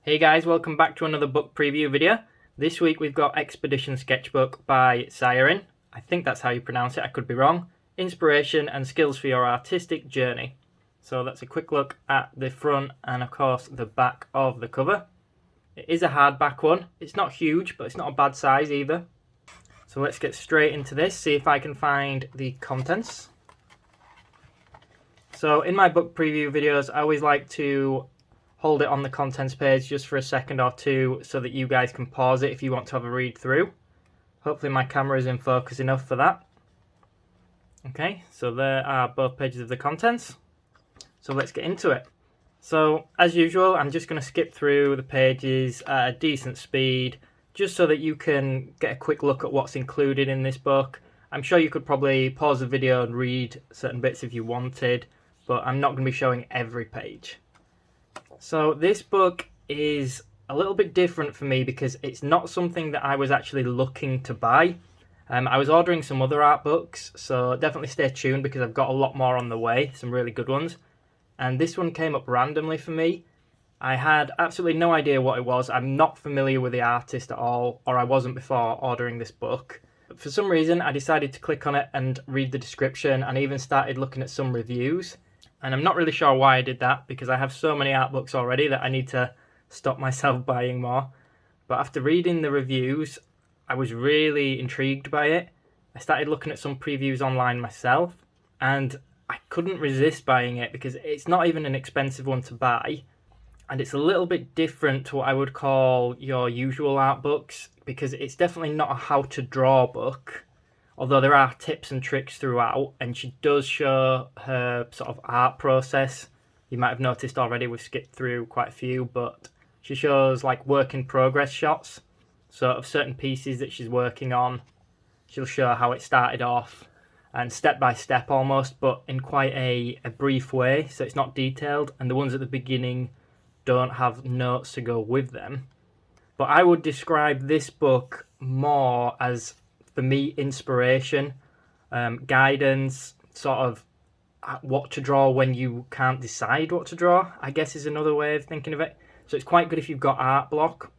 Hey guys, welcome back to another book preview video. This week we've got Expedition Sketchbook by Cyarin. I think that's how you pronounce it, I could be wrong. Inspiration and skills for your artistic journey. So that's a quick look at the front and of course the back of the cover. It is a hardback one. It's not huge, but it's not a bad size either. So let's get straight into this, see if I can find the contents. So in my book preview videos, I always like to hold it on the contents page just for a second or two so that you guys can pause it if you want to have a read through. Hopefully my camera is in focus enough for that. Okay, so there are both pages of the contents. So let's get into it. So as usual, I'm just going to skip through the pages at a decent speed just so that you can get a quick look at what's included in this book. I'm sure you could probably pause the video and read certain bits if you wanted, but I'm not going to be showing every page. So this book is a little bit different for me because it's not something that I was actually looking to buy. I was ordering some other art books, so definitely stay tuned because I've got a lot more on the way, some really good ones. And this one came up randomly for me. I had absolutely no idea what it was. I'm not familiar with the artist at all, or I wasn't before ordering this book. But for some reason, I decided to click on it and read the description and even started looking at some reviews. And I'm not really sure why I did that because I have so many art books already that I need to stop myself buying more. But after reading the reviews, I was really intrigued by it. I started looking at some previews online myself and I couldn't resist buying it because it's not even an expensive one to buy. And it's a little bit different to what I would call your usual art books because it's definitely not a how to draw book. Although there are tips and tricks throughout, and she does show her sort of art process. You might have noticed already we've skipped through quite a few, but she shows like work in progress shots. So of certain pieces that she's working on, she'll show how it started off and step by step almost, but in quite a brief way. So it's not detailed, and the ones at the beginning don't have notes to go with them. But I would describe this book more as, for me, inspiration, guidance, sort of what to draw when you can't decide what to draw, I guess is another way of thinking of it. So it's quite good if you've got art block.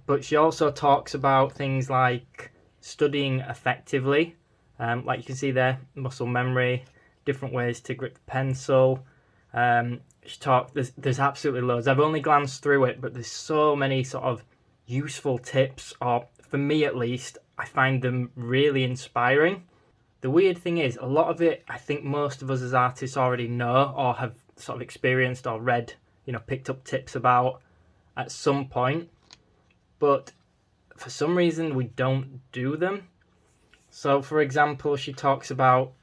But she also talks about things like studying effectively, like you can see there, muscle memory, different ways to grip the pencil. There's absolutely loads. I've only glanced through it, but there's so many sort of useful tips, or for me at least, I find them really inspiring. The weird thing is, a lot of it, I think most of us as artists already know or have sort of experienced or read, picked up tips about at some point. But for some reason, we don't do them. So, for example, she talks about,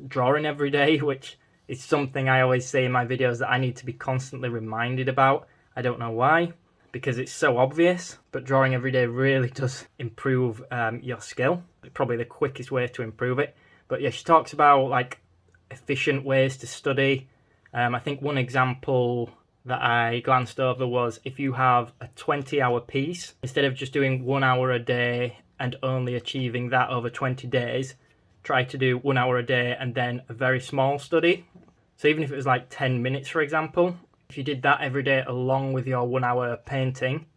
drawing every day, which is something I always say in my videos that I need to be constantly reminded about. I don't know why, because it's so obvious, but drawing every day really does improve your skill. Probably the quickest way to improve it. But yeah, she talks about like efficient ways to study. I think one example that I glanced over was if you have a 20-hour piece, instead of just doing 1 hour a day and only achieving that over 20 days, try to do 1 hour a day and then a very small study. So even if it was like 10 minutes, for example, if you did that every day along with your 1 hour painting,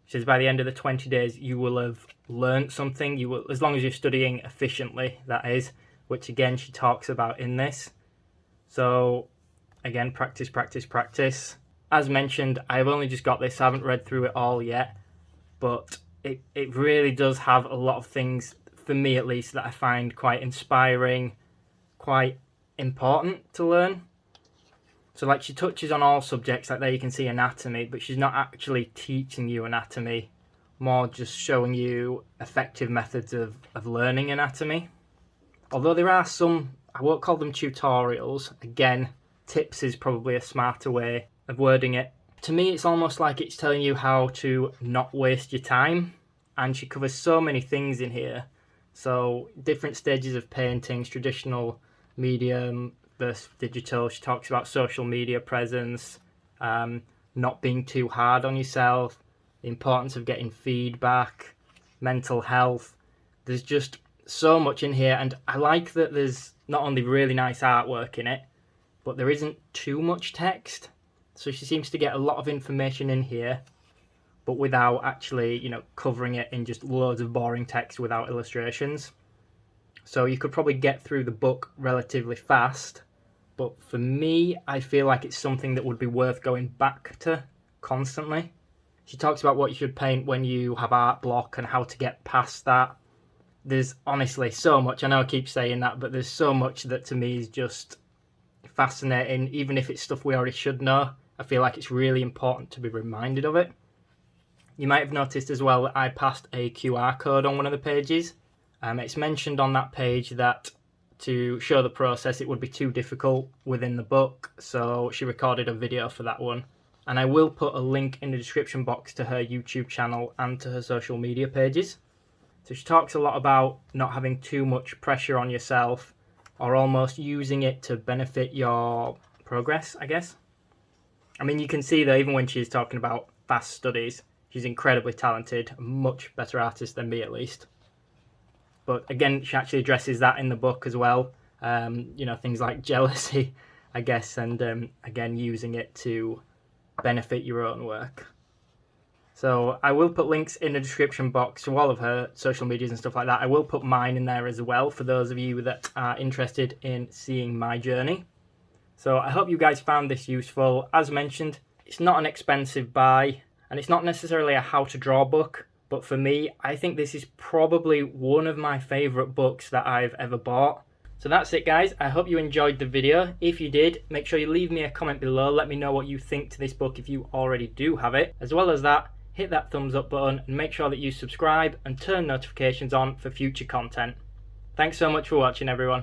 she says by the end of the 20 days, you will have learned something. You will, as long as you're studying efficiently, that is, which again, she talks about in this. So again, practice, practice, practice. As mentioned, I've only just got this. I haven't read through it all yet, but it really does have a lot of things, for me at least, that I find quite inspiring, quite important to learn. So like she touches on all subjects, like there you can see anatomy, but she's not actually teaching you anatomy, more just showing you effective methods of learning anatomy. Although there are some, I won't call them tutorials, again, tips is probably a smarter way of wording it. To me, it's almost like it's telling you how to not waste your time, and she covers so many things in here. So different stages of paintings, traditional medium versus digital. She talks about social media presence, not being too hard on yourself, the importance of getting feedback, mental health. There's just so much in here, and I like that there's not only really nice artwork in it, but there isn't too much text. So she seems to get a lot of information in here, but without actually, covering it in just loads of boring text without illustrations. So you could probably get through the book relatively fast, but for me, I feel like it's something that would be worth going back to constantly. She talks about what you should paint when you have art block and how to get past that. There's honestly so much, I know I keep saying that, but there's so much that to me is just fascinating. Even if it's stuff we already should know, I feel like it's really important to be reminded of it. You might have noticed as well that I passed a QR code on one of the pages. It's mentioned on that page that to show the process it would be too difficult within the book, so she recorded a video for that one. And I will put a link in the description box to her YouTube channel and to her social media pages. So she talks a lot about not having too much pressure on yourself, or almost using it to benefit your progress, I guess. I mean, you can see though, even when she's talking about fast studies, she's incredibly talented, a much better artist than me at least. But again, she actually addresses that in the book as well. Things like jealousy, I guess, and again, using it to benefit your own work. So I will put links in the description box to all of her social medias and stuff like that. I will put mine in there as well for those of you that are interested in seeing my journey. So I hope you guys found this useful. As mentioned, it's not an expensive buy, and it's not necessarily a how to draw book. But for me, I think this is probably one of my favourite books that I've ever bought. So that's it guys, I hope you enjoyed the video. If you did, make sure you leave me a comment below, let me know what you think to this book if you already do have it. As well as that, hit that thumbs up button and make sure that you subscribe and turn notifications on for future content. Thanks so much for watching everyone.